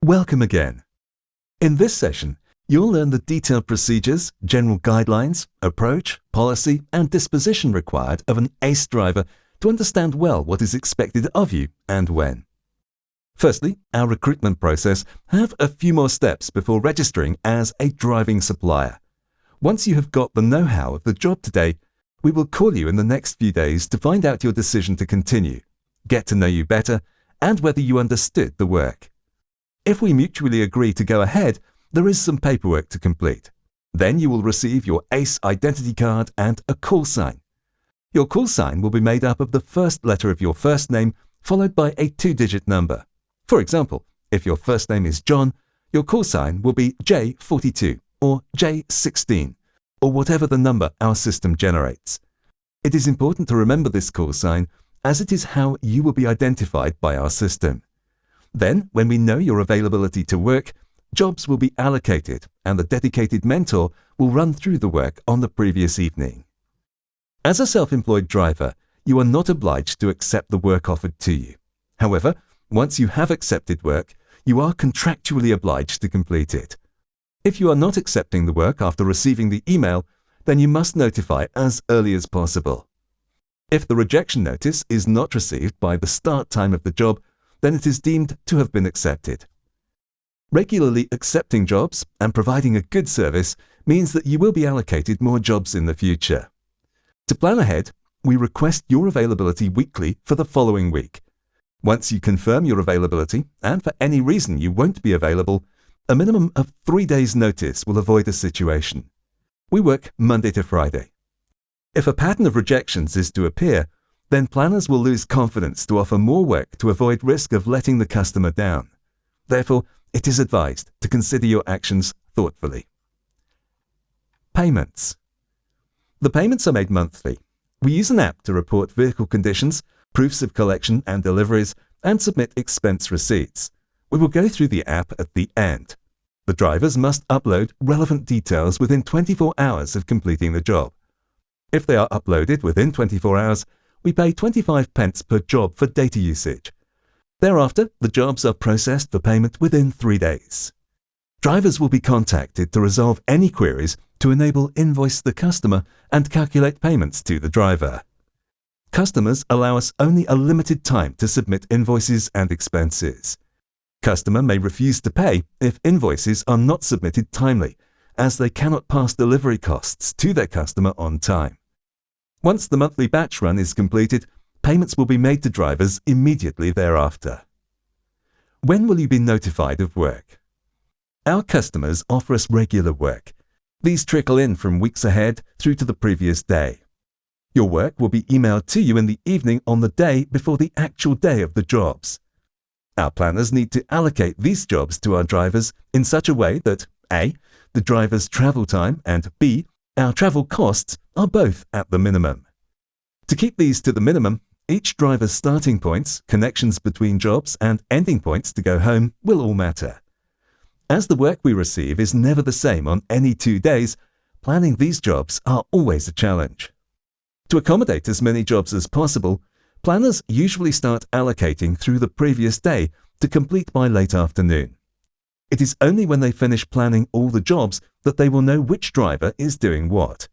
Welcome again. In this session, you'll learn the detailed procedures, general guidelines, approach, policy, and disposition required of an ACE driver to understand well what is expected of you and when. Firstly, our recruitment process have a few more steps before registering as a driving supplier. Once you have got the know-how of the job today, we will call you in the next few days to find out your decision to continue, get to know you better, and whether you understood the work. If we mutually agree to go ahead, there is some paperwork to complete. Then you will receive your ACE identity card and a call sign. Your call sign will be made up of the first letter of your first name followed by a 2-digit number. For example, if your first name is John, your call sign will be J42 or J16 or whatever the number our system generates. It is important to remember this call sign as it is how you will be identified by our system. Then, when we know your availability to work, jobs will be allocated and the dedicated mentor will run through the work on the previous evening. As a self-employed driver, you are not obliged to accept the work offered to you. However, once you have accepted work, you are contractually obliged to complete it. If you are not accepting the work after receiving the email, then you must notify as early as possible. If the rejection notice is not received by the start time of the job, then it is deemed to have been accepted. Regularly accepting jobs and providing a good service means that you will be allocated more jobs in the future. To plan ahead, we request your availability weekly for the following week. Once you confirm your availability, and for any reason you won't be available, a minimum of 3 days' notice will avoid a situation. We work Monday to Friday. If a pattern of rejections is to appear, then planners will lose confidence to offer more work to avoid risk of letting the customer down. Therefore, it is advised to consider your actions thoughtfully. Payments. The payments are made monthly. We use an app to report vehicle conditions, proofs of collection and deliveries, and submit expense receipts. We will go through the app at the end. The drivers must upload relevant details within 24 hours of completing the job. If they are uploaded within 24 hours, we pay 25p per job for data usage. Thereafter, the jobs are processed for payment within 3 days. Drivers will be contacted to resolve any queries to enable invoice the customer and calculate payments to the driver. Customers allow us only a limited time to submit invoices and expenses. Customer may refuse to pay if invoices are not submitted timely, as they cannot pass delivery costs to their customer on time. Once the monthly batch run is completed, payments will be made to drivers immediately thereafter. When will you be notified of work? Our customers offer us regular work. These trickle in from weeks ahead through to the previous day. Your work will be emailed to you in the evening on the day before the actual day of the jobs. Our planners need to allocate these jobs to our drivers in such a way that A, the driver's travel time, and B, our travel costs are both at the minimum. To keep these to the minimum, each driver's starting points, connections between jobs, and ending points to go home will all matter. As the work we receive is never the same on any 2 days, planning these jobs are always a challenge. To accommodate as many jobs as possible, planners usually start allocating through the previous day to complete by late afternoon. It is only when they finish planning all the jobs that they will know which driver is doing what.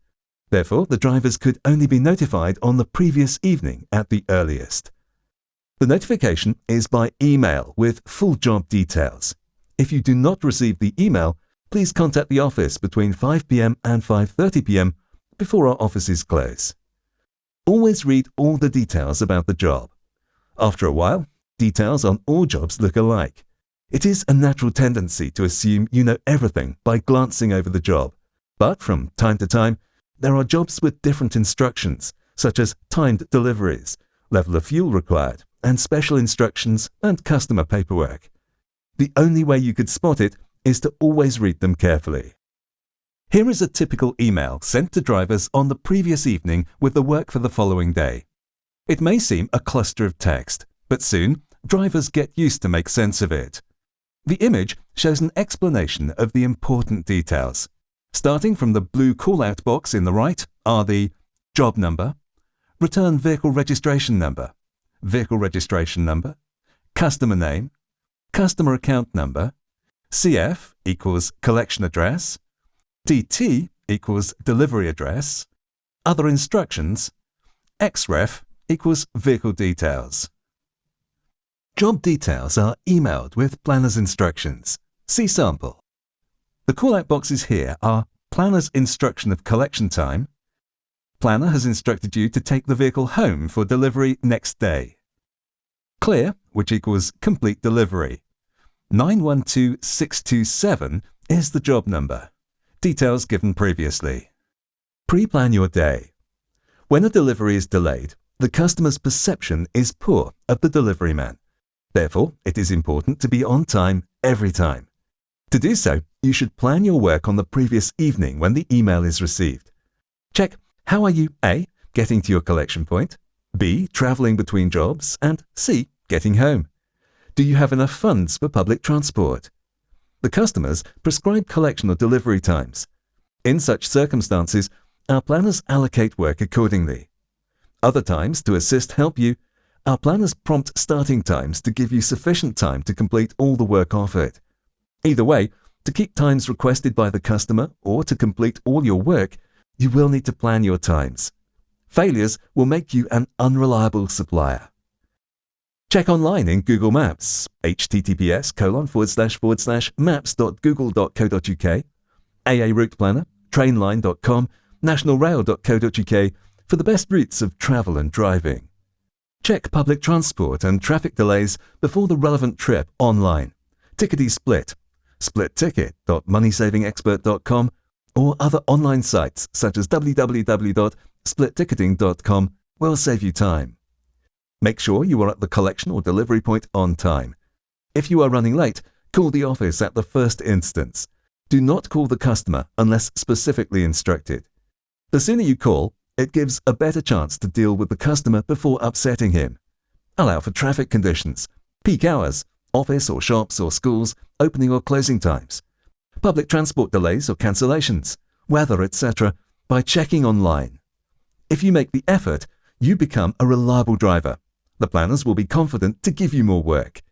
Therefore, the drivers could only be notified on the previous evening at the earliest. The notification is by email with full job details. If you do not receive the email, please contact the office between 5 p.m. and 5:30 p.m. before our offices close. Always read all the details about the job. After a while, details on all jobs look alike. It is a natural tendency to assume you know everything by glancing over the job, but from time to time, there are jobs with different instructions, such as timed deliveries, level of fuel required, and special instructions and customer paperwork. The only way you could spot it is to always read them carefully. Here is a typical email sent to drivers on the previous evening with the work for the following day. It may seem a cluster of text, but soon drivers get used to make sense of it. The image shows an explanation of the important details. Starting from the blue call-out box in the right are the job number, return vehicle registration number, customer name, customer account number, CF equals collection address, DT equals delivery address, other instructions, XREF equals vehicle details. Job details are emailed with planner's instructions. See sample. The call-out boxes here are planner's instruction of collection time. Planner has instructed you to take the vehicle home for delivery next day. Clear, which equals complete delivery. 912627 is the job number. Details given previously. Pre-plan your day. When a delivery is delayed, the customer's perception is poor of the delivery man. Therefore, it is important to be on time every time. To do so, you should plan your work on the previous evening when the email is received. Check how are you A. getting to your collection point, B. travelling between jobs, and C. getting home. Do you have enough funds for public transport? The customers prescribe collection or delivery times. In such circumstances, our planners allocate work accordingly. Other times, to help you, our planners prompt starting times to give you sufficient time to complete all the work offered. Either way, to keep times requested by the customer or to complete all your work, you will need to plan your times. Failures will make you an unreliable supplier. Check online in Google Maps, https://maps.google.co.uk, AA Route Planner, trainline.com, nationalrail.co.uk for the best routes of travel and driving. Check public transport and traffic delays before the relevant trip online. Tickety Split, splitticket.moneysavingexpert.com, or other online sites such as www.splitticketing.com will save you time. Make sure you are at the collection or delivery point on time. If you are running late, call the office at the first instance. Do not call the customer unless specifically instructed. The sooner you call, it gives a better chance to deal with the customer before upsetting him. Allow for traffic conditions, peak hours, office or shops or schools, opening or closing times, public transport delays or cancellations, weather, etc. by checking online. If you make the effort, you become a reliable driver. The planners will be confident to give you more work.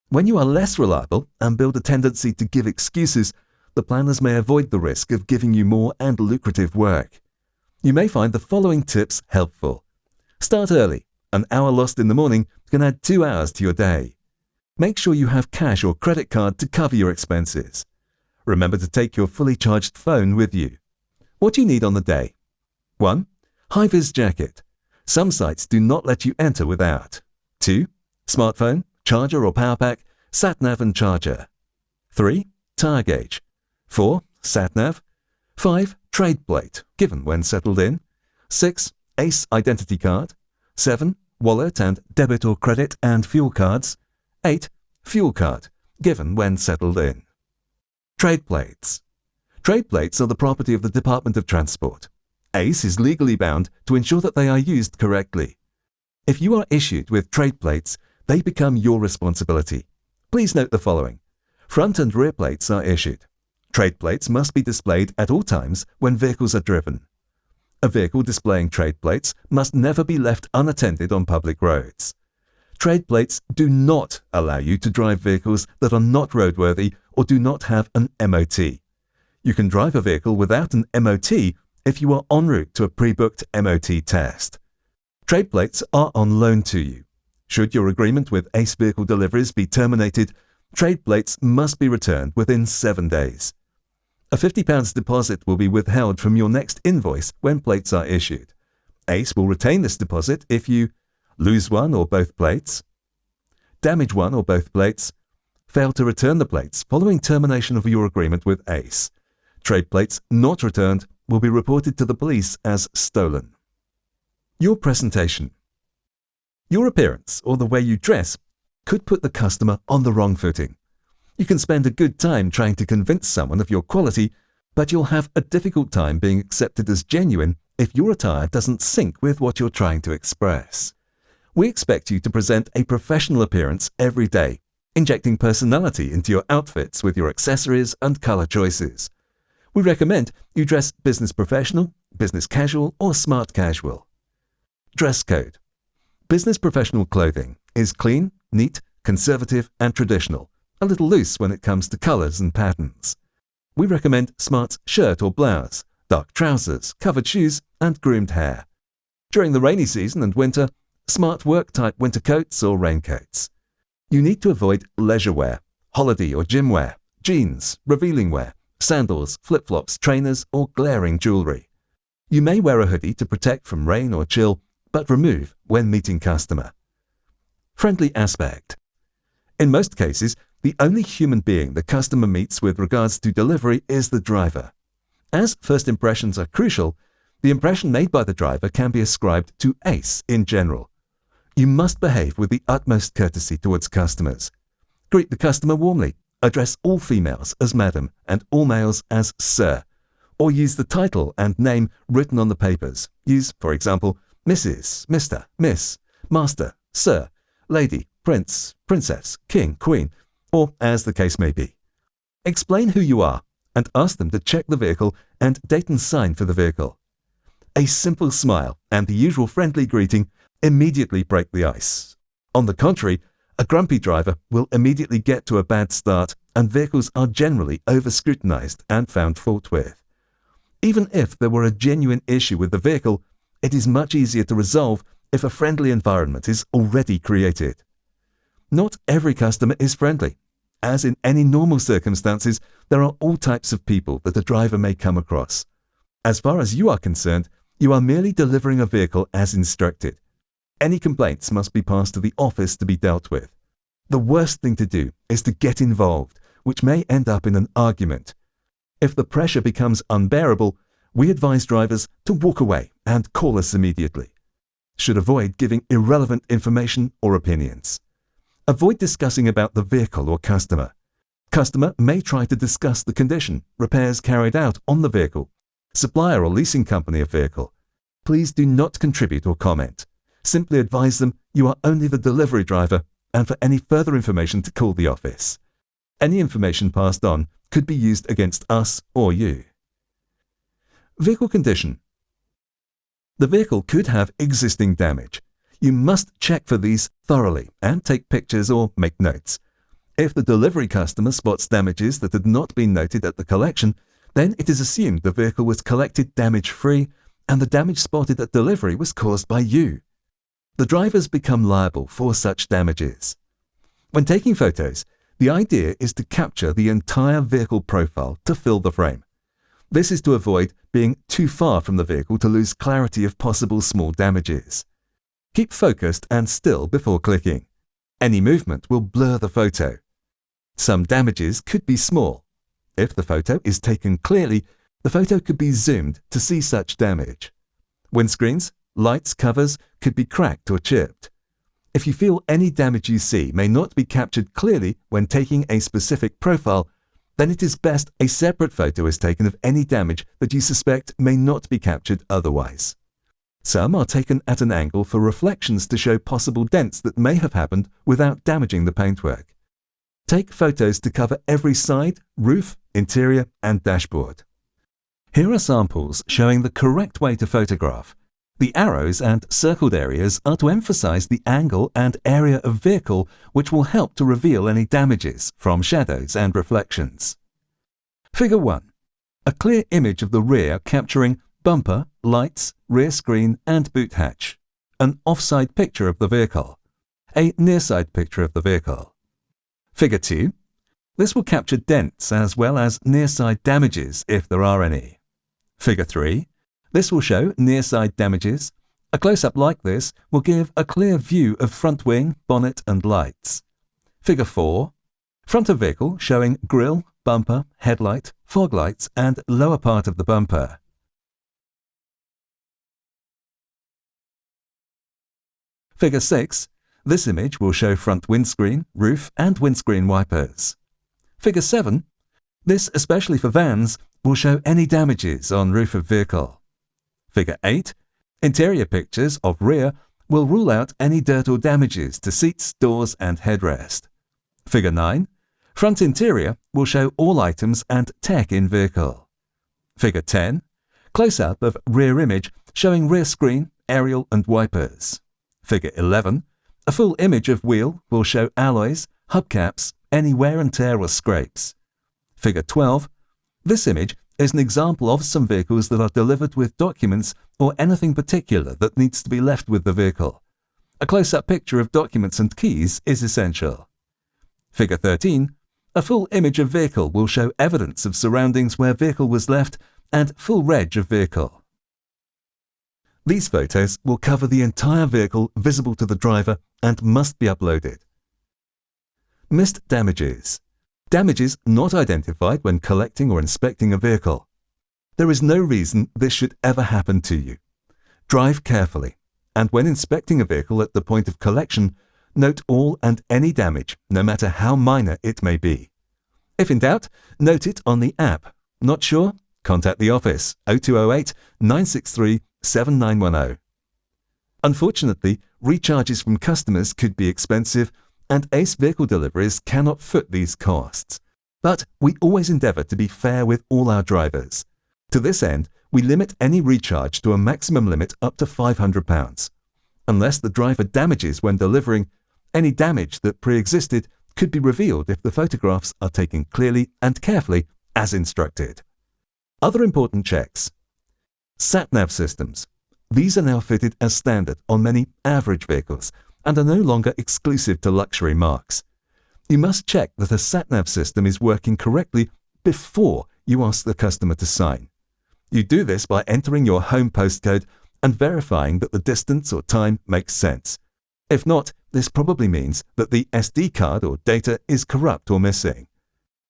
When you are less reliable and build a tendency to give excuses, the planners may avoid the risk of giving you more and lucrative work. You may find the following tips helpful. Start early. An hour lost in the morning can add 2 hours to your day. Make sure you have cash or credit card to cover your expenses. Remember to take your fully charged phone with you. What do you need on the day? 1. High-vis jacket. Some sites do not let you enter without. 2. Smartphone, charger or power pack, sat-nav and charger. 3. Tyre gauge. 4. Sat-nav. 5. Trade plate, given when settled in. 6. ACE identity card. 7. Wallet and debit or credit and fuel cards. 8. Fuel card, given when settled in. Trade plates. Trade plates are the property of the Department of Transport. ACE is legally bound to ensure that they are used correctly. If you are issued with trade plates, they become your responsibility. Please note the following. Front and rear plates are issued. Trade plates must be displayed at all times when vehicles are driven. A vehicle displaying trade plates must never be left unattended on public roads. Trade plates do not allow you to drive vehicles that are not roadworthy or do not have an MOT. You can drive a vehicle without an MOT if you are en route to a pre-booked MOT test. Trade plates are on loan to you. Should your agreement with ACE vehicle deliveries be terminated, trade plates must be returned within 7 days. A £50 deposit will be withheld from your next invoice when plates are issued. ACE will retain this deposit if you lose one or both plates, damage one or both plates, fail to return the plates following termination of your agreement with ACE. Trade plates not returned will be reported to the police as stolen. Your presentation. Your appearance or the way you dress could put the customer on the wrong footing. You can spend a good time trying to convince someone of your quality, but you'll have a difficult time being accepted as genuine if your attire doesn't sync with what you're trying to express. We expect you to present a professional appearance every day, injecting personality into your outfits with your accessories and color choices. We recommend you dress business professional, business casual, or smart casual. Dress code. Business professional clothing is clean, neat, conservative, and traditional, a little loose when it comes to colours and patterns. We recommend smart shirt or blouse, dark trousers, covered shoes, and groomed hair. During the rainy season and winter, smart work-type winter coats or raincoats. You need to avoid leisure wear, holiday or gym wear, jeans, revealing wear, sandals, flip-flops, trainers, or glaring jewellery. You may wear a hoodie to protect from rain or chill, but remove when meeting customer. Friendly aspect. In most cases, the only human being the customer meets with regards to delivery is the driver. As first impressions are crucial, the impression made by the driver can be ascribed to ACE in general. You must behave with the utmost courtesy towards customers. Greet the customer warmly, address all females as madam and all males as sir, or use the title and name written on the papers. Use, for example, Mrs., Mr., Miss, Master, Sir, Lady, Prince, Princess, King, Queen, or as the case may be. Explain who you are and ask them to check the vehicle and date and sign for the vehicle. A simple smile and the usual friendly greeting immediately break the ice. On the contrary, a grumpy driver will immediately get to a bad start, and vehicles are generally over-scrutinized and found fault with. Even if there were a genuine issue with the vehicle, it is much easier to resolve if a friendly environment is already created. Not every customer is friendly. As in any normal circumstances, there are all types of people that a driver may come across. As far as you are concerned, you are merely delivering a vehicle as instructed. Any complaints must be passed to the office to be dealt with. The worst thing to do is to get involved, which may end up in an argument. If the pressure becomes unbearable, we advise drivers to walk away and call us immediately. Should avoid giving irrelevant information or opinions. Avoid discussing about the vehicle or customer. Customer may try to discuss the condition, repairs carried out on the vehicle, supplier or leasing company of vehicle. Please do not contribute or comment. Simply advise them you are only the delivery driver and for any further information to call the office. Any information passed on could be used against us or you. Vehicle condition. The vehicle could have existing damage. You must check for these thoroughly and take pictures or make notes. If the delivery customer spots damages that had not been noted at the collection, then it is assumed the vehicle was collected damage-free and the damage spotted at delivery was caused by you. The drivers become liable for such damages. When taking photos, the idea is to capture the entire vehicle profile to fill the frame. This is to avoid being too far from the vehicle to lose clarity of possible small damages. Keep focused and still before clicking. Any movement will blur the photo. Some damages could be small. If the photo is taken clearly, the photo could be zoomed to see such damage. Windscreens, lights, covers could be cracked or chipped. If you feel any damage you see may not be captured clearly when taking a specific profile, then it is best a separate photo is taken of any damage that you suspect may not be captured otherwise. Some are taken at an angle for reflections to show possible dents that may have happened without damaging the paintwork. Take photos to cover every side, roof, interior, and dashboard. Here are samples showing the correct way to photograph. The arrows and circled areas are to emphasize the angle and area of vehicle, which will help to reveal any damages from shadows and reflections. Figure 1. A clear image of the rear capturing bumper, lights, rear screen and boot hatch. An offside picture of the vehicle. A nearside picture of the vehicle. Figure 2. This will capture dents as well as nearside damages if there are any. Figure 3. This will show nearside damages. A close-up like this will give a clear view of front wing, bonnet and lights. Figure 4. Front of vehicle showing grille, bumper, headlight, fog lights and lower part of the bumper. Figure 6. This image will show front windscreen, roof and windscreen wipers. Figure 7. This, especially for vans, will show any damages on roof of vehicle. Figure 8. Interior pictures of rear will rule out any dirt or damages to seats, doors and headrest. Figure 9. Front interior will show all items and tech in vehicle. Figure 10. Close-up of rear image showing rear screen, aerial and wipers. Figure 11. A full image of wheel will show alloys, hubcaps, any wear and tear or scrapes. Figure 12. This image is an example of some vehicles that are delivered with documents or anything particular that needs to be left with the vehicle. A close-up picture of documents and keys is essential. Figure 13. A full image of vehicle will show evidence of surroundings where vehicle was left and full reg of vehicle. These photos will cover the entire vehicle visible to the driver and must be uploaded. Missed damages. Damages not identified when collecting or inspecting a vehicle. There is no reason this should ever happen to you. Drive carefully, and when inspecting a vehicle at the point of collection, note all and any damage, no matter how minor it may be. If in doubt, note it on the app. Not sure? Contact the office 0208 963 7910. Unfortunately, recharges from customers could be expensive, and ACE vehicle deliveries cannot foot these costs. But we always endeavour to be fair with all our drivers. To this end, we limit any recharge to a maximum limit up to £500. Unless the driver damages when delivering, any damage that pre-existed could be revealed if the photographs are taken clearly and carefully as instructed. Other important checks. Sat-nav systems. These are now fitted as standard on many average vehicles and are no longer exclusive to luxury marques. You must check that a sat-nav system is working correctly before you ask the customer to sign. You do this by entering your home postcode and verifying that the distance or time makes sense. If not, this probably means that the SD card or data is corrupt or missing.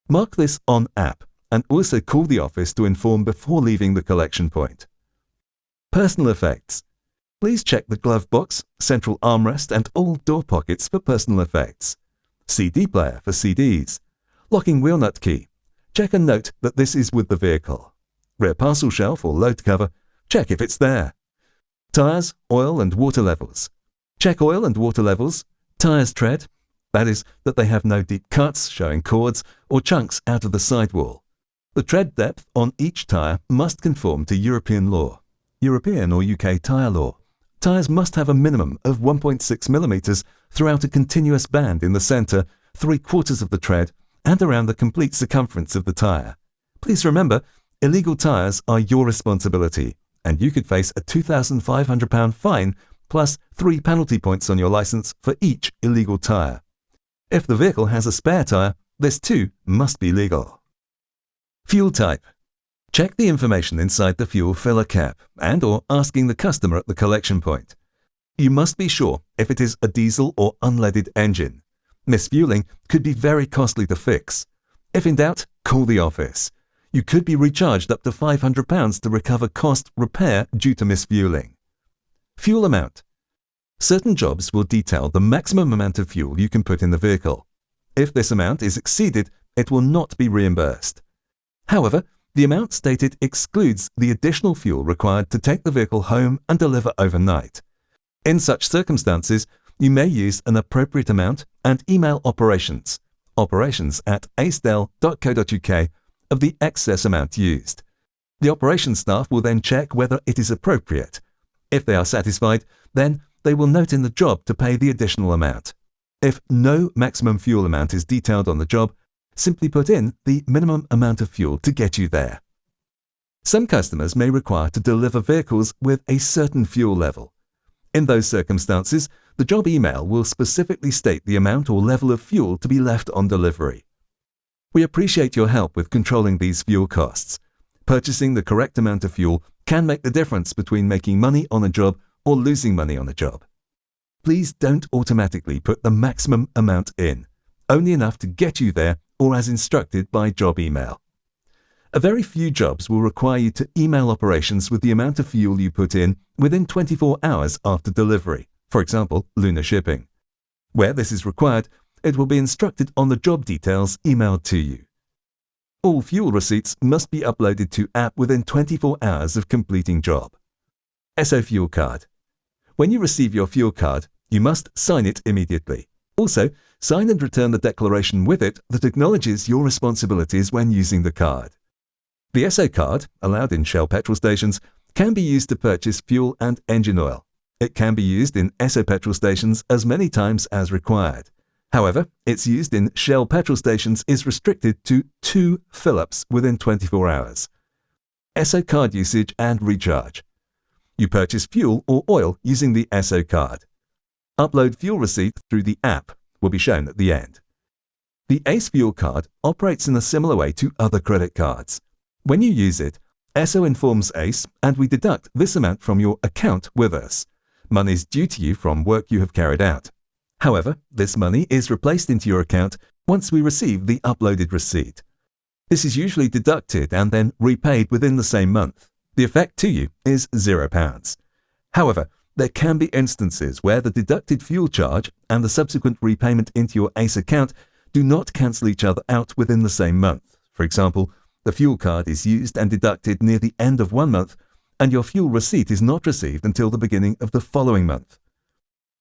Mark this on app and also call the office to inform before leaving the collection point. Personal effects. Please check the glove box, central armrest and all door pockets for personal effects. CD player for CDs. Locking wheel nut key. Check and note that this is with the vehicle. Rear parcel shelf or load cover. Check if it's there. Tyres, oil and water levels. Check oil and water levels. Tyres tread. That is, that they have no deep cuts showing cords or chunks out of the sidewall. The tread depth on each tyre must conform to European law. European or UK tyre law. Tyres must have a minimum of 1.6 mm throughout a continuous band in the centre, 3/4 of the tread, and around the complete circumference of the tyre. Please remember, illegal tyres are your responsibility, and you could face a £2,500 fine plus 3 penalty points on your licence for each illegal tyre. If the vehicle has a spare tyre, this too must be legal. Fuel type. Check the information inside the fuel filler cap and/or asking the customer at the collection point. You must be sure if it is a diesel or unleaded engine. Misfueling could be very costly to fix. If in doubt, call the office. You could be recharged up to £500 to recover cost repair due to misfueling. Fuel amount. Certain jobs will detail the maximum amount of fuel you can put in the vehicle. If this amount is exceeded, it will not be reimbursed. However, the amount stated excludes the additional fuel required to take the vehicle home and deliver overnight. In such circumstances, you may use an appropriate amount and email operations@acedel.co.uk of the excess amount used. The operations staff will then check whether it is appropriate. If they are satisfied, then they will note in the job to pay the additional amount. If no maximum fuel amount is detailed on the job, simply put in the minimum amount of fuel to get you there. Some customers may require to deliver vehicles with a certain fuel level. In those circumstances, the job email will specifically state the amount or level of fuel to be left on delivery. We appreciate your help with controlling these fuel costs. Purchasing the correct amount of fuel can make the difference between making money on a job or losing money on a job. Please don't automatically put the maximum amount in, only enough to get you there or as instructed by job email. A very few jobs will require you to email operations with the amount of fuel you put in within 24 hours after delivery, for example, lunar shipping. Where this is required, it will be instructed on the job details emailed to you. All fuel receipts must be uploaded to app within 24 hours of completing job. SO Fuel Card. When you receive your fuel card, you must sign it immediately. Also, sign and return the declaration with it that acknowledges your responsibilities when using the card. The SO card, allowed in Shell petrol stations, can be used to purchase fuel and engine oil. It can be used in SO petrol stations as many times as required. However, its use in Shell petrol stations is restricted to 2 fill-ups within 24 hours. ESSO card usage and recharge. You purchase fuel or oil using the ESSO card. Upload fuel receipt through the app will be shown at the end. The ACE Fuel card operates in a similar way to other credit cards. When you use it, ESSO informs ACE and we deduct this amount from your account with us. Money is due to you from work you have carried out. However, this money is replaced into your account once we receive the uploaded receipt. This is usually deducted and then repaid within the same month. The effect to you is £0. However, there can be instances where the deducted fuel charge and the subsequent repayment into your ACE account do not cancel each other out within the same month. For example, the fuel card is used and deducted near the end of one month, and your fuel receipt is not received until the beginning of the following month.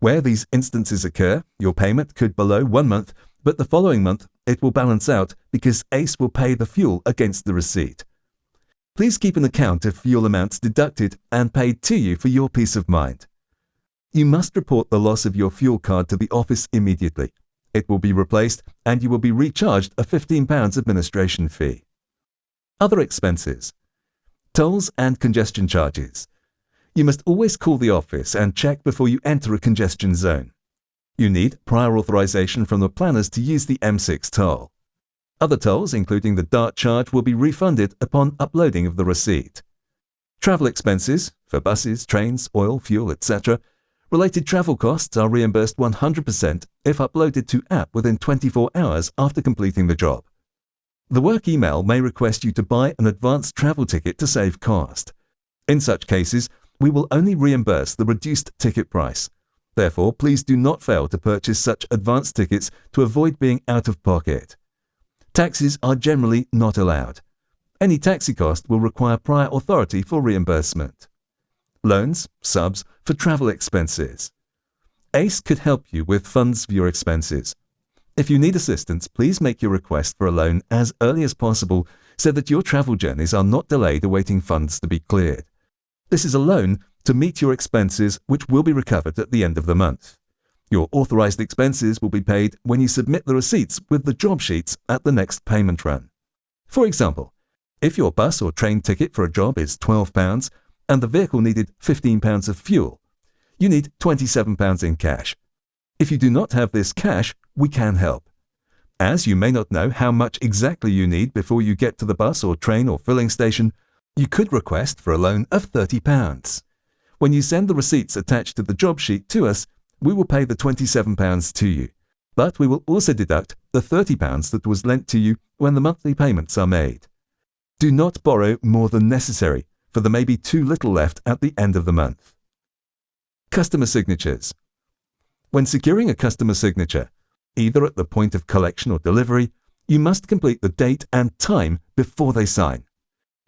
Where these instances occur, your payment could below 1 month, but the following month it will balance out because ACE will pay the fuel against the receipt. Please keep an account of fuel amounts deducted and paid to you for your peace of mind. You must report the loss of your fuel card to the office immediately. It will be replaced and you will be recharged a £15 administration fee. Other expenses. Tolls and congestion charges. You must always call the office and check before you enter a congestion zone. You need prior authorization from the planners to use the M6 toll. Other tolls, including the DART charge, will be refunded upon uploading of the receipt. Travel expenses for buses, trains, oil, fuel, etc. Related travel costs are reimbursed 100% if uploaded to app within 24 hours after completing the job. The work email may request you to buy an advanced travel ticket to save cost. In such cases, we will only reimburse the reduced ticket price. Therefore, please do not fail to purchase such advanced tickets to avoid being out of pocket. Taxis are generally not allowed. Any taxi cost will require prior authority for reimbursement. Loans, subs for travel expenses. ACE could help you with funds for your expenses. If you need assistance, please make your request for a loan as early as possible so that your travel journeys are not delayed awaiting funds to be cleared. This is a loan to meet your expenses, which will be recovered at the end of the month. Your authorized expenses will be paid when you submit the receipts with the job sheets at the next payment run. For example, if your bus or train ticket for a job is £12 and the vehicle needed £15 of fuel, you need £27 in cash. If you do not have this cash, we can help. As you may not know how much exactly you need before you get to the bus or train or filling station, you could request for a loan of £30. When you send the receipts attached to the job sheet to us, we will pay the £27 to you, but we will also deduct the £30 that was lent to you when the monthly payments are made. Do not borrow more than necessary, for there may be too little left at the end of the month. Customer signatures. When securing a customer signature, either at the point of collection or delivery, you must complete the date and time before they sign.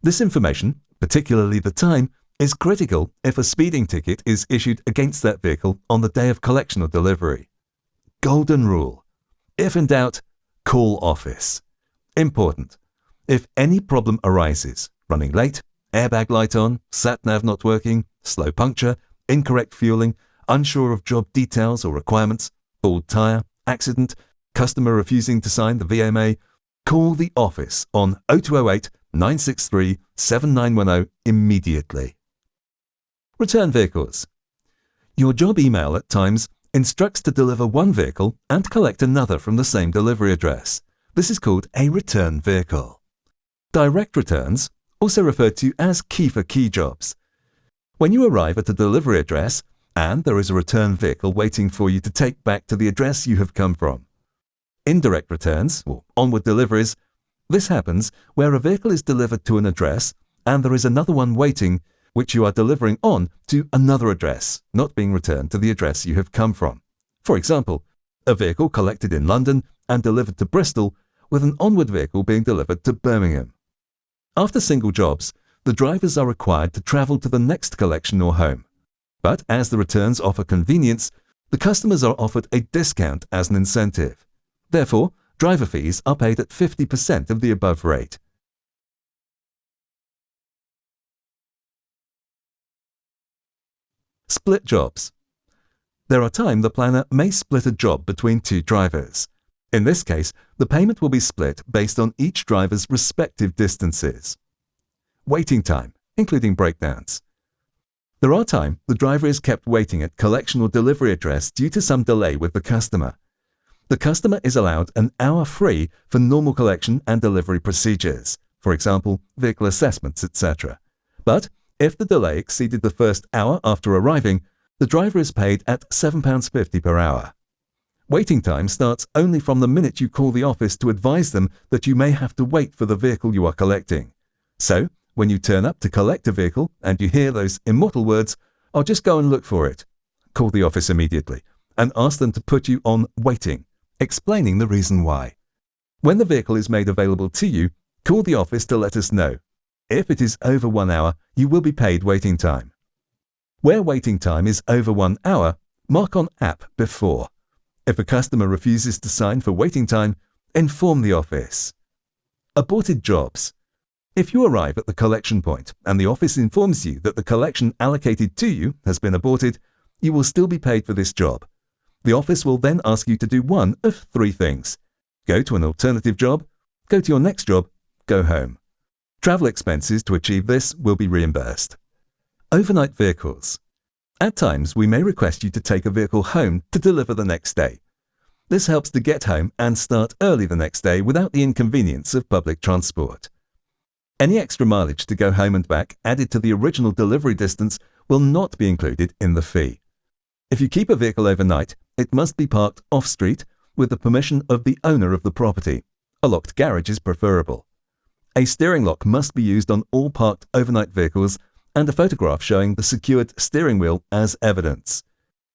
This information, particularly the time, is critical if a speeding ticket is issued against that vehicle on the day of collection or delivery. Golden rule. If in doubt, call office. Important. If any problem arises, running late, airbag light on, sat-nav not working, slow puncture, incorrect fueling, unsure of job details or requirements, bald tyre, accident, customer refusing to sign the VMA, call the office on 0208 963 7910 immediately. Return vehicles. Your job email at times instructs to deliver one vehicle and collect another from the same delivery address. This is called a return vehicle. Direct returns, also referred to as key-for-key jobs. When you arrive at a delivery address and there is a return vehicle waiting for you to take back to the address you have come from. Indirect returns, or onward deliveries, this happens where a vehicle is delivered to an address and there is another one waiting which you are delivering on to another address, not being returned to the address you have come from. For example, a vehicle collected in London and delivered to Bristol, with an onward vehicle being delivered to Birmingham. After single jobs, the drivers are required to travel to the next collection or home. But as the returns offer convenience, the customers are offered a discount as an incentive. Therefore, driver fees are paid at 50% of the above rate. Split jobs. There are times the planner may split a job between two drivers. In this case, the payment will be split based on each driver's respective distances. Waiting time, including breakdowns. There are times the driver is kept waiting at collection or delivery address due to some delay with the customer. The customer is allowed an hour free for normal collection and delivery procedures, for example, vehicle assessments, etc. But if the delay exceeded the first hour after arriving, the driver is paid at £7.50 per hour. Waiting time starts only from the minute you call the office to advise them that you may have to wait for the vehicle you are collecting. So, when you turn up to collect a vehicle and you hear those immortal words, "I'll just go and look for it," call the office immediately and ask them to put you on waiting, explaining the reason why. When the vehicle is made available to you, call the office to let us know. If it is over 1 hour, you will be paid waiting time. Where waiting time is over 1 hour, mark on app before. If a customer refuses to sign for waiting time, inform the office. Aborted jobs. If you arrive at the collection point and the office informs you that the collection allocated to you has been aborted, you will still be paid for this job. The office will then ask you to do one of 3 things. Go to an alternative job, go to your next job, go home. Travel expenses to achieve this will be reimbursed. Overnight vehicles. At times, we may request you to take a vehicle home to deliver the next day. This helps to get home and start early the next day without the inconvenience of public transport. Any extra mileage to go home and back added to the original delivery distance will not be included in the fee. If you keep a vehicle overnight, it must be parked off-street with the permission of the owner of the property. A locked garage is preferable. A steering lock must be used on all parked overnight vehicles and a photograph showing the secured steering wheel as evidence.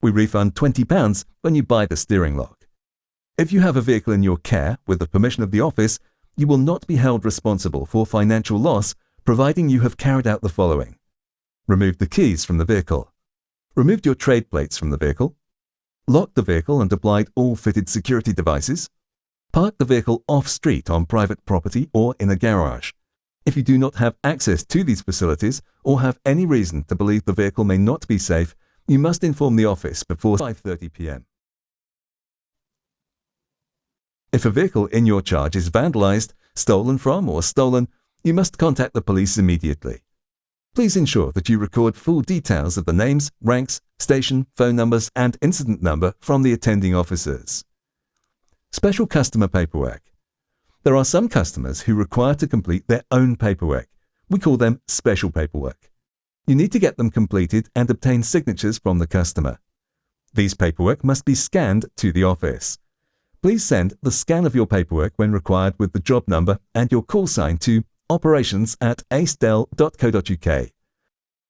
We refund £20 when you buy the steering lock. If you have a vehicle in your care with the permission of the office, you will not be held responsible for financial loss, providing you have carried out the following. Removed the keys from the vehicle. Removed your trade plates from the vehicle. Locked the vehicle and applied all fitted security devices. Park the vehicle off-street on private property or in a garage. If you do not have access to these facilities or have any reason to believe the vehicle may not be safe, you must inform the office before 5:30 p.m. If a vehicle in your charge is vandalized, stolen from, or stolen, you must contact the police immediately. Please ensure that you record full details of the names, ranks, station, phone numbers, and incident number from the attending officers. Special customer paperwork. There are some customers who require to complete their own paperwork. We call them special paperwork. You need to get them completed and obtain signatures from the customer. These paperwork must be scanned to the office. Please send the scan of your paperwork when required with the job number and your call sign to operations@acedel.co.uk.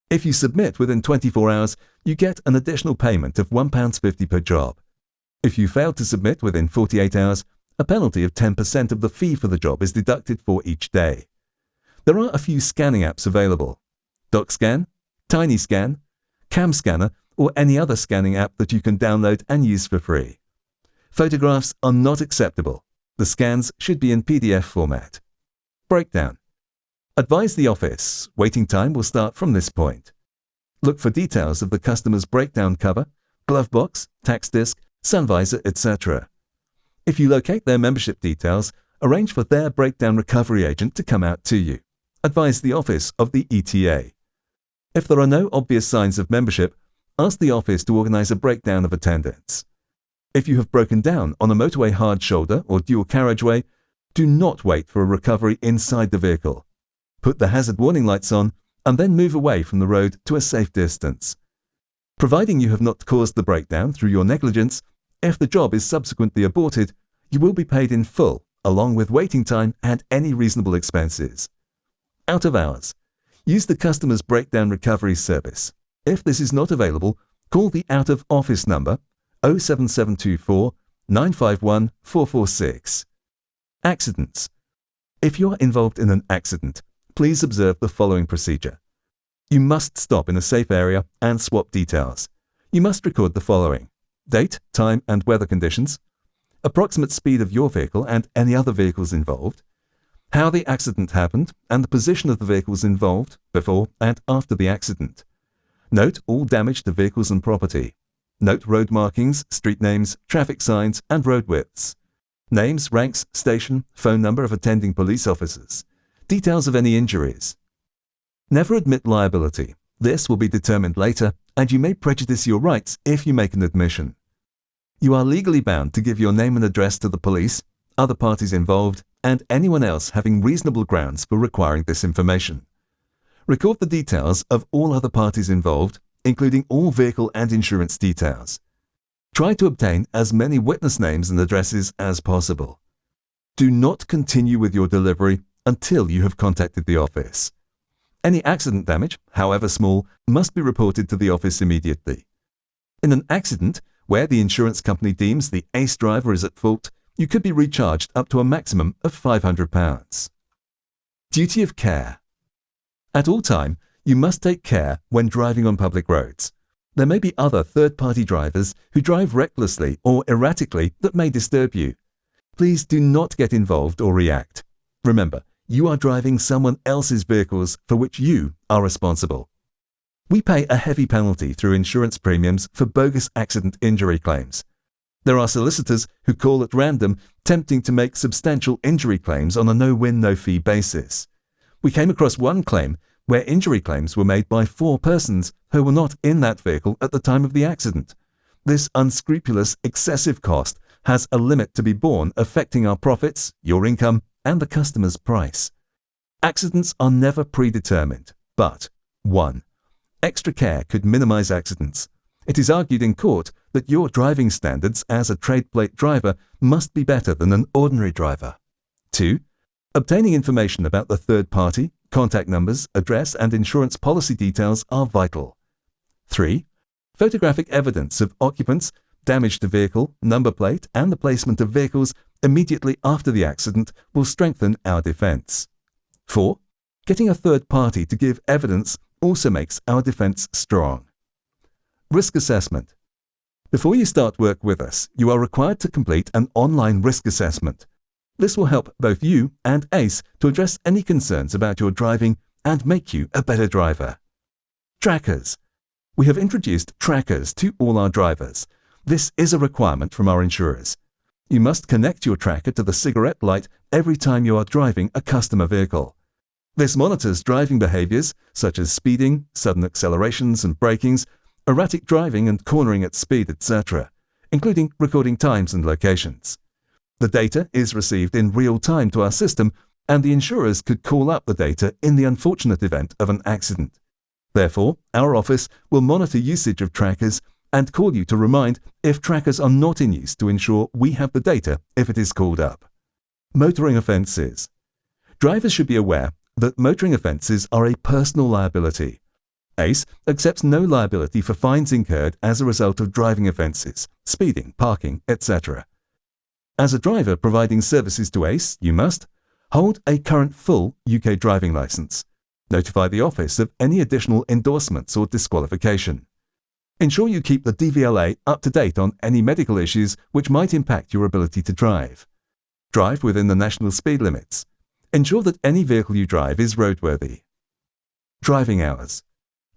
If you submit within 24 hours, you get an additional payment of £1.50 per job. If you fail to submit within 48 hours, a penalty of 10% of the fee for the job is deducted for each day. There are a few scanning apps available. DocScan, TinyScan, CamScanner, or any other scanning app that you can download and use for free. Photographs are not acceptable. The scans should be in PDF format. Breakdown. Advise the office. Waiting time will start from this point. Look for details of the customer's breakdown cover, glove box, tax disc, sun visor, etc. If you locate their membership details, arrange for their breakdown recovery agent to come out to you. Advise the office of the ETA. If there are no obvious signs of membership, ask the office to organize a breakdown of attendance. If you have broken down on a motorway hard shoulder or dual carriageway, do not wait for a recovery inside the vehicle. Put the hazard warning lights on and then move away from the road to a safe distance. Providing you have not caused the breakdown through your negligence, if the job is subsequently aborted, you will be paid in full, along with waiting time and any reasonable expenses. Out of hours. Use the customer's breakdown recovery service. If this is not available, call the out-of-office number 07724 951 446. Accidents. If you are involved in an accident, please observe the following procedure. You must stop in a safe area and swap details. You must record the following: date, time, and weather conditions, approximate speed of your vehicle and any other vehicles involved, how the accident happened and the position of the vehicles involved before and after the accident. Note all damage to vehicles and property. Note road markings, street names, traffic signs, and road widths. Names, ranks, station, phone number of attending police officers. Details of any injuries. Never admit liability. This will be determined later, and you may prejudice your rights if you make an admission. You are legally bound to give your name and address to the police, other parties involved, and anyone else having reasonable grounds for requiring this information. Record the details of all other parties involved, including all vehicle and insurance details. Try to obtain as many witness names and addresses as possible. Do not continue with your delivery until you have contacted the office. Any accident damage, however small, must be reported to the office immediately. In an accident, where the insurance company deems the ACE driver is at fault, you could be recharged up to a maximum of £500. Duty of care. At all time, you must take care when driving on public roads. There may be other third-party drivers who drive recklessly or erratically that may disturb you. Please do not get involved or react. Remember, you are driving someone else's vehicles for which you are responsible. We pay a heavy penalty through insurance premiums for bogus accident injury claims. There are solicitors who call at random, tempting to make substantial injury claims on a no-win, no-fee basis. We came across one claim where injury claims were made by 4 persons who were not in that vehicle at the time of the accident. This unscrupulous, excessive cost has a limit to be borne, affecting our profits, your income, and the customer's price. Accidents are never predetermined, but 1. Extra care could minimize accidents. It is argued in court that your driving standards as a trade plate driver must be better than an ordinary driver. 2. Obtaining information about the third party, contact numbers, address, and insurance policy details are vital. 3. Photographic evidence of occupants, damage to vehicle, number plate, and the placement of vehicles immediately after the accident will strengthen our defense. 4. Getting a third party to give evidence also makes our defense strong. Risk assessment. Before you start work with us, you are required to complete an online risk assessment. This will help both you and ACE to address any concerns about your driving and make you a better driver. Trackers. We have introduced trackers to all our drivers. This is a requirement from our insurers. You must connect your tracker to the cigarette light every time you are driving a customer vehicle. This monitors driving behaviors such as speeding, sudden accelerations and brakings, erratic driving and cornering at speed, etc., including recording times and locations. The data is received in real time to our system, and the insurers could call up the data in the unfortunate event of an accident. Therefore, our office will monitor usage of trackers and call you to remind if trackers are not in use to ensure we have the data if it is called up. Motoring offences. Drivers should be aware that motoring offences are a personal liability. ACE accepts no liability for fines incurred as a result of driving offences, speeding, parking, etc. As a driver providing services to ACE, you must hold a current full UK driving licence, notify the office of any additional endorsements or disqualification, ensure you keep the DVLA up to date on any medical issues which might impact your ability to drive, drive within the national speed limits, ensure that any vehicle you drive is roadworthy. Driving hours.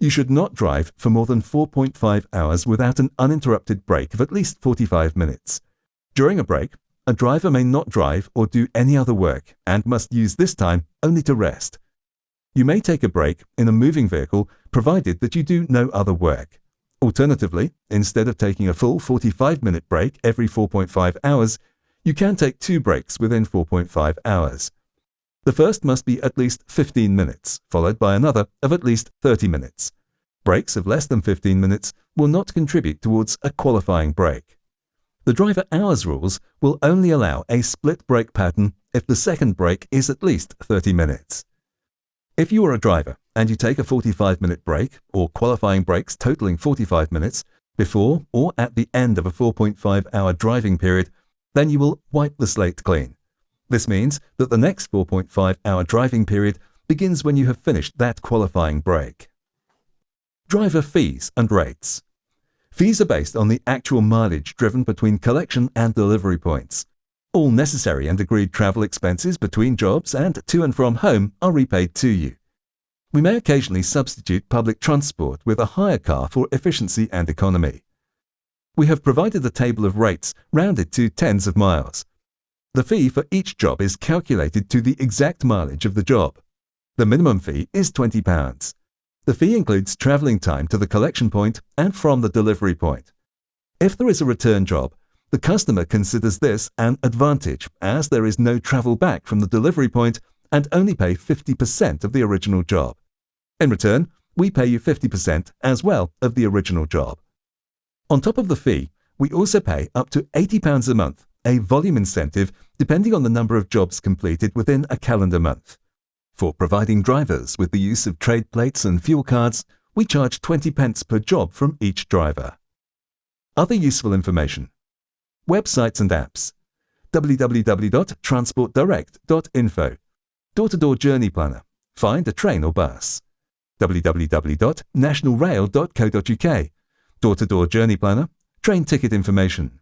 You should not drive for more than 4.5 hours without an uninterrupted break of at least 45 minutes. During a break, a driver may not drive or do any other work and must use this time only to rest. You may take a break in a moving vehicle provided that you do no other work. Alternatively, instead of taking a full 45-minute break every 4.5 hours, you can take 2 breaks within 4.5 hours. The first must be at least 15 minutes, followed by another of at least 30 minutes. Breaks of less than 15 minutes will not contribute towards a qualifying break. The driver hours rules will only allow a split break pattern if the second break is at least 30 minutes. If you are a driver and you take a 45-minute break or qualifying breaks totaling 45 minutes before or at the end of a 4.5-hour driving period, then you will wipe the slate clean. This means that the next 4.5-hour driving period begins when you have finished that qualifying break. Driver fees and rates. Fees are based on the actual mileage driven between collection and delivery points. All necessary and agreed travel expenses between jobs and to and from home are repaid to you. We may occasionally substitute public transport with a hire car for efficiency and economy. We have provided a table of rates rounded to tens of miles. The fee for each job is calculated to the exact mileage of the job. The minimum fee is £20. The fee includes travelling time to the collection point and from the delivery point. If there is a return job, the customer considers this an advantage as there is no travel back from the delivery point and only pay 50% of the original job. In return, we pay you 50% as well of the original job. On top of the fee, we also pay up to £80 a month, a volume incentive depending on the number of jobs completed within a calendar month. For providing drivers with the use of trade plates and fuel cards, we charge 20 pence per job from each driver. Other useful information. Websites and apps. www.transportdirect.info. Door-to-door journey planner. Find a train or bus. www.nationalrail.co.uk. Door-to-door journey planner. Train ticket information.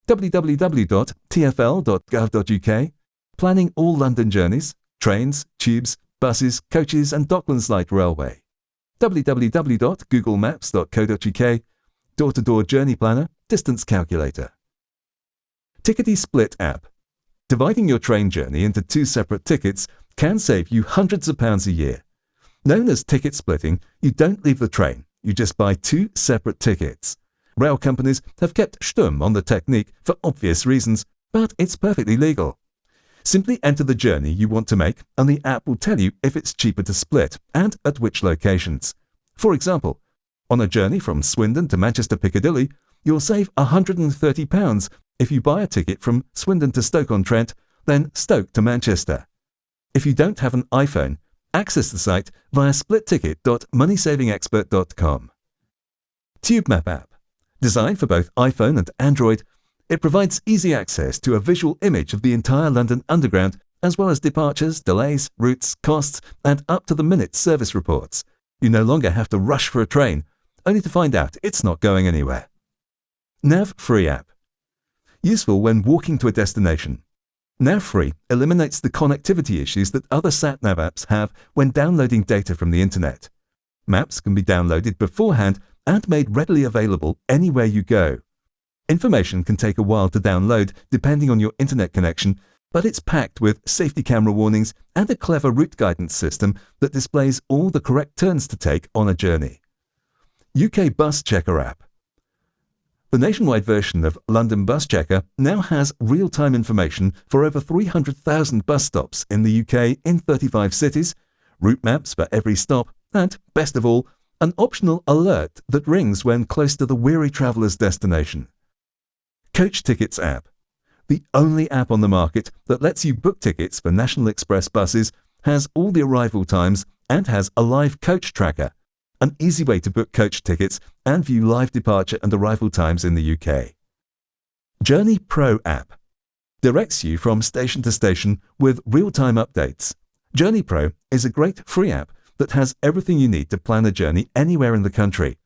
www.tfl.gov.uk. Planning all London journeys, trains, tubes, buses, coaches and Docklands Light Railway. www.googlemaps.co.uk. Door-to-door journey planner. Distance calculator. Tickety Split app. Dividing your train journey into 2 separate tickets can save you hundreds of pounds a year. Known as ticket splitting, you don't leave the train, you just buy 2 separate tickets. Rail companies have kept stum on the technique for obvious reasons, but it's perfectly legal. Simply enter the journey you want to make and the app will tell you if it's cheaper to split and at which locations. For example, on a journey from Swindon to Manchester Piccadilly, you'll save £130 if you buy a ticket from Swindon to Stoke-on-Trent, then Stoke to Manchester. If you don't have an iPhone, access the site via splitticket.moneysavingexpert.com. TubeMap app. Designed for both iPhone and Android, it provides easy access to a visual image of the entire London Underground, as well as departures, delays, routes, costs, and up-to-the-minute service reports. You no longer have to rush for a train, only to find out it's not going anywhere. Nav-Free app. Useful when walking to a destination. Nav-Free eliminates the connectivity issues that other sat-nav apps have when downloading data from the internet. Maps can be downloaded beforehand and made readily available anywhere you go. Information can take a while to download depending on your internet connection, but it's packed with safety camera warnings and a clever route guidance system that displays all the correct turns to take on a journey. UK Bus Checker app. The nationwide version of London Bus Checker now has real-time information for over 300,000 bus stops in the UK in 35 cities, route maps for every stop, and, best of all, an optional alert that rings when close to the weary traveller's destination. Coach Tickets app. The only app on the market that lets you book tickets for National Express buses, has all the arrival times, and has a live coach tracker. An easy way to book coach tickets and view live departure and arrival times in the UK. Journey Pro app. Directs you from station to station with real-time updates. Journey Pro is a great free app that has everything you need to plan a journey anywhere in the country.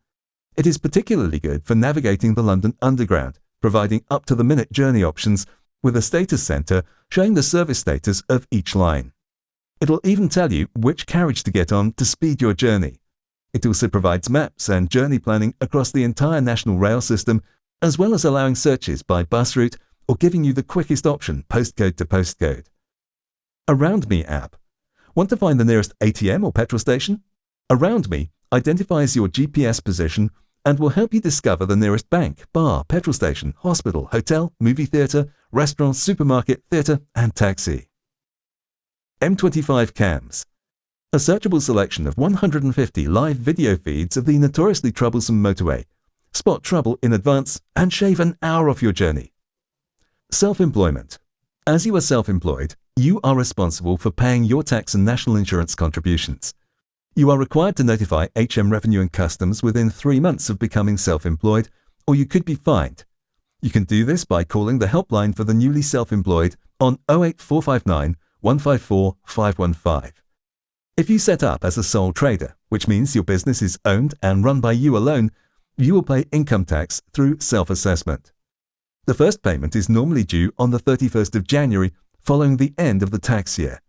It is particularly good for navigating the London Underground, providing up-to-the-minute journey options with a status centre showing the service status of each line. It'll even tell you which carriage to get on to speed your journey. It also provides maps and journey planning across the entire national rail system, as well as allowing searches by bus route or giving you the quickest option postcode to postcode. Around Me app. Want to find the nearest ATM or petrol station? Around Me identifies your GPS position and will help you discover the nearest bank, bar, petrol station, hospital, hotel, movie theatre, restaurant, supermarket, theatre and taxi. M25 Cams. A searchable selection of 150 live video feeds of the notoriously troublesome motorway. Spot trouble in advance and shave an hour off your journey. Self-employment. As you are self-employed, you are responsible for paying your tax and national insurance contributions. You are required to notify HM Revenue and Customs within 3 months of becoming self-employed, or you could be fined. You can do this by calling the helpline for the newly self-employed on 08459 154 515. If you set up as a sole trader, which means your business is owned and run by you alone, you will pay income tax through self-assessment. The first payment is normally due on the 31st of January following the end of the tax year.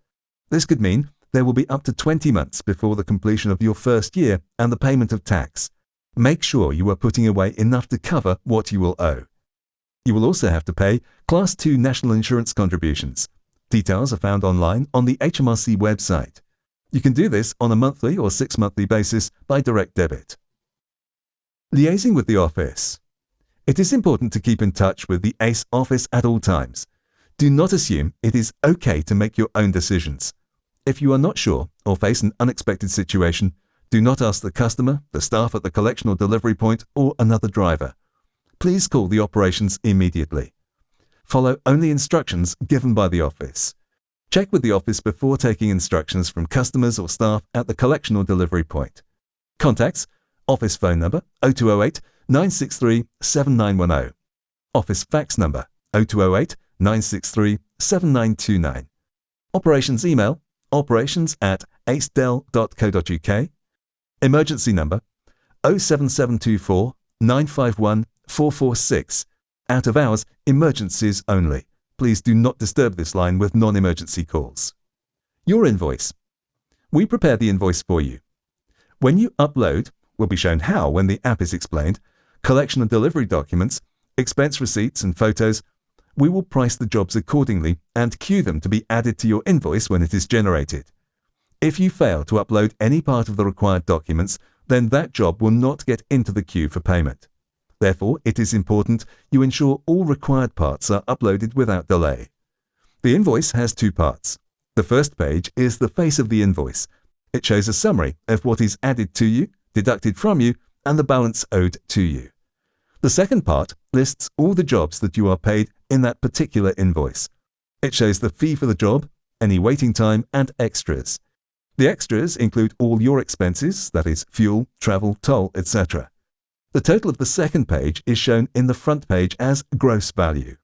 This could mean there will be up to 20 months before the completion of your first year and the payment of tax. Make sure you are putting away enough to cover what you will owe. You will also have to pay Class 2 National Insurance contributions. Details are found online on the HMRC website. You can do this on a monthly or 6-monthly basis by direct debit. Liaising with the office. It is important to keep in touch with the ACE office at all times. Do not assume it is okay to make your own decisions. If you are not sure or face an unexpected situation, do not ask the customer, the staff at the collection or delivery point, or another driver. Please call the operations immediately. Follow only instructions given by the office. Check with the office before taking instructions from customers or staff at the collection or delivery point. Contacts: office phone number 0208 963 7910. Office fax number 0208 963 7929. Operations email operations@acedel.co.uk. Emergency number 07724 951 446. Out of hours, emergencies only. Please do not disturb this line with non-emergency calls. Your invoice. We prepare the invoice for you. When you upload, will be shown how when the app is explained, collection and delivery documents, expense receipts and photos. We will price the jobs accordingly and queue them to be added to your invoice when it is generated. If you fail to upload any part of the required documents, then that job will not get into the queue for payment. Therefore, it is important you ensure all required parts are uploaded without delay. The invoice has 2 parts. The first page is the face of the invoice. It shows a summary of what is added to you, deducted from you, and the balance owed to you. The second part lists all the jobs that you are paid in that particular invoice. It shows the fee for the job, any waiting time, and extras. The extras include all your expenses, that is, fuel, travel, toll, etc. The total of the second page is shown in the front page as gross value.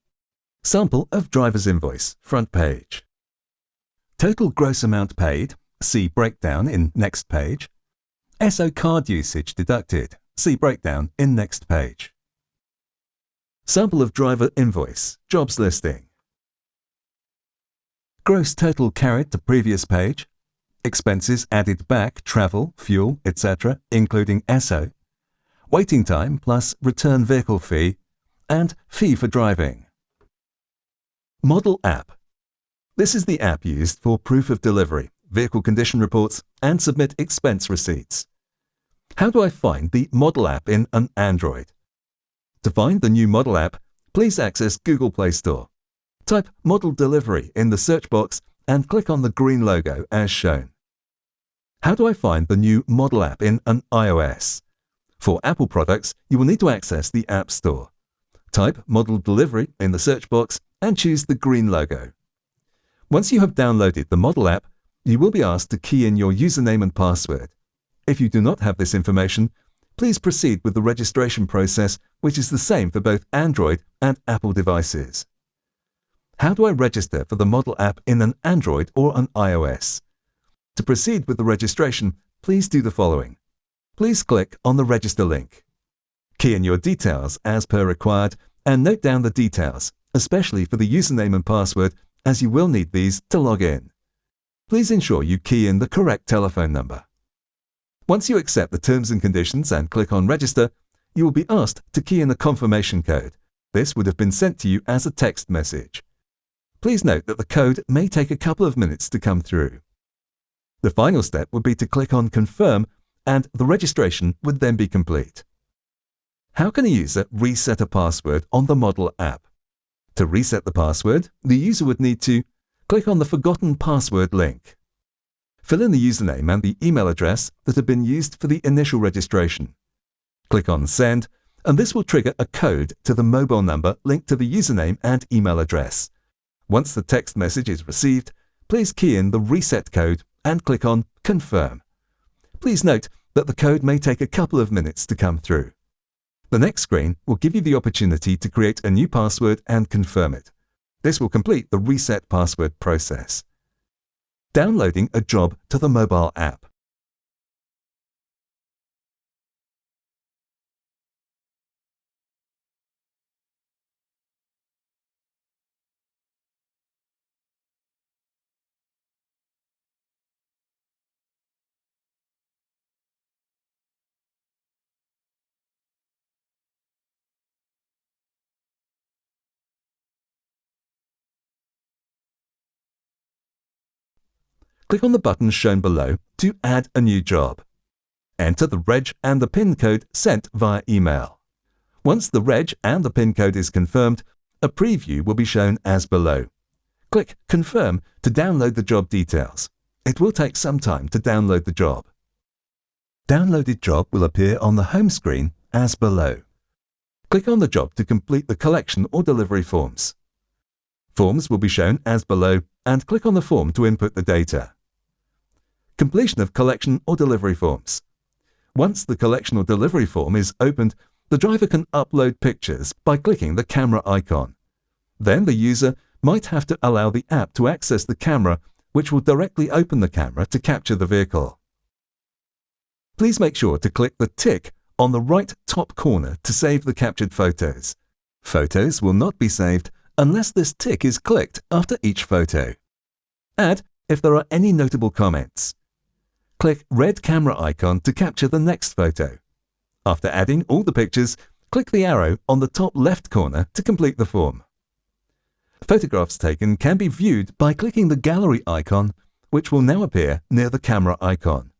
Sample of driver's invoice, front page. Total gross amount paid, see breakdown in next page. SO card usage deducted, see breakdown in next page. Sample of driver invoice, jobs listing. Gross total carried to previous page. Expenses added back, travel, fuel, etc., including SO. Waiting time plus return vehicle fee, and fee for driving. Model app. This is the app used for proof of delivery, vehicle condition reports, and submit expense receipts. How do I find the model app in an Android? To find the new model app, please access Google Play Store. Type Model Delivery in the search box and click on the green logo as shown. How do I find the new model app in an iOS? For Apple products, you will need to access the App Store. Type Model Delivery in the search box and choose the green logo. Once you have downloaded the model app, you will be asked to key in your username and password. If you do not have this information, please proceed with the registration process, which is the same for both Android and Apple devices. How do I register for the model app in an Android or an iOS? To proceed with the registration, please do the following. Please click on the register link. Key in your details as per required and note down the details, especially for the username and password, as you will need these to log in. Please ensure you key in the correct telephone number. Once you accept the terms and conditions and click on register, you will be asked to key in a confirmation code. This would have been sent to you as a text message. Please note that the code may take a couple of minutes to come through. The final step would be to click on confirm, and the registration would then be complete. How can a user reset a password on the model app? To reset the password, the user would need to click on the Forgotten Password link. Fill in the username and the email address that have been used for the initial registration. Click on Send, and this will trigger a code to the mobile number linked to the username and email address. Once the text message is received, please key in the reset code and click on Confirm. Please note that the code may take a couple of minutes to come through. The next screen will give you the opportunity to create a new password and confirm it. This will complete the reset password process. Downloading a job to the mobile app. click on the button shown below to add a new job. Enter the reg and the PIN code sent via email. Once the reg and the PIN code is confirmed, a preview will be shown as below. Click Confirm to download the job details. It will take some time to download the job. Downloaded job will appear on the home screen as below. Click on the job to complete the collection or delivery forms. Forms will be shown as below, and click on the form to input the data. Completion of collection or delivery forms. Once the collection or delivery form is opened, the driver can upload pictures by clicking the camera icon. Then the user might have to allow the app to access the camera, which will directly open the camera to capture the vehicle. Please make sure to click the tick on the right top corner to save the captured photos. Photos will not be saved unless this tick is clicked after each photo. Add if there are any notable comments. Click red camera icon to capture the next photo. After adding all the pictures, click the arrow on the top left corner to complete the form. Photographs taken can be viewed by clicking the gallery icon, which will now appear near the camera icon.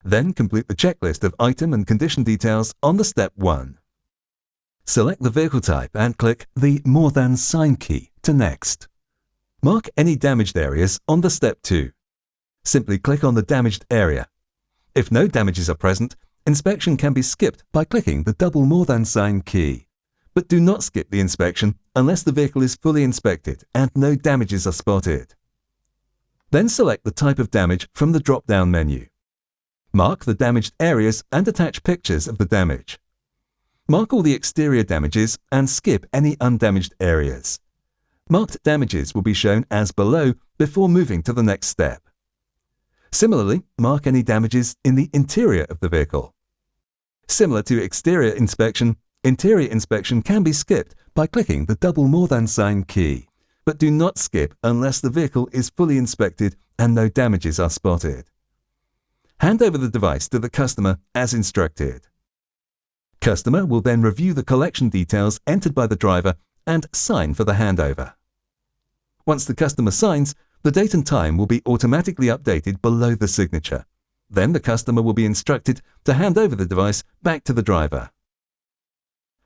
Then complete the checklist of item and condition details on the step 1. Select the vehicle type and click the More Than sign key to Next. Mark any damaged areas on the step 2. Simply click on the damaged area. If no damages are present, inspection can be skipped by clicking the double More Than sign key. But do not skip the inspection unless the vehicle is fully inspected and no damages are spotted. Then select the type of damage from the drop-down menu. Mark the damaged areas and attach pictures of the damage. Mark all the exterior damages and skip any undamaged areas. Marked damages will be shown as below before moving to the next step. Similarly, mark any damages in the interior of the vehicle. Similar to exterior inspection, interior inspection can be skipped by clicking the double More Than sign key, but do not skip unless the vehicle is fully inspected and no damages are spotted. Hand over the device to the customer as instructed. Customer will then review the collection details entered by the driver and sign for the handover. Once the customer signs, the date and time will be automatically updated below the signature. Then the customer will be instructed to hand over the device back to the driver.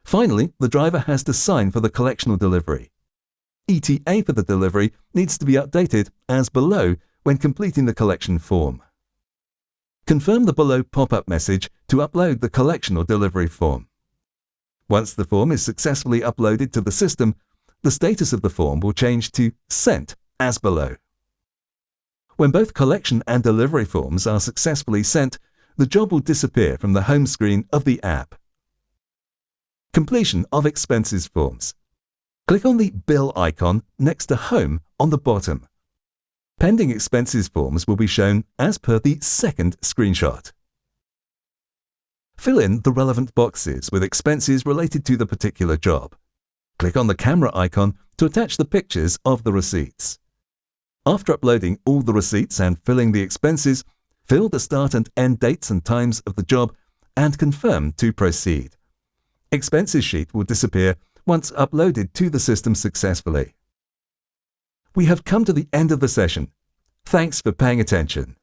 Finally, the driver has to sign for the collection or delivery. ETA for the delivery needs to be updated as below when completing the collection form. Confirm the below pop-up message to upload the collection or delivery form. Once the form is successfully uploaded to the system, the status of the form will change to Sent as below. When both collection and delivery forms are successfully sent, the job will disappear from the home screen of the app. Completion of expenses forms. Click on the bill icon next to Home on the bottom. Pending expenses forms will be shown as per the second screenshot. Fill in the relevant boxes with expenses related to the particular job. Click on the camera icon to attach the pictures of the receipts. After uploading all the receipts and filling the expenses, fill the start and end dates and times of the job and confirm to proceed. Expenses sheet will disappear once uploaded to the system successfully. We have come to the end of the session. Thanks for paying attention.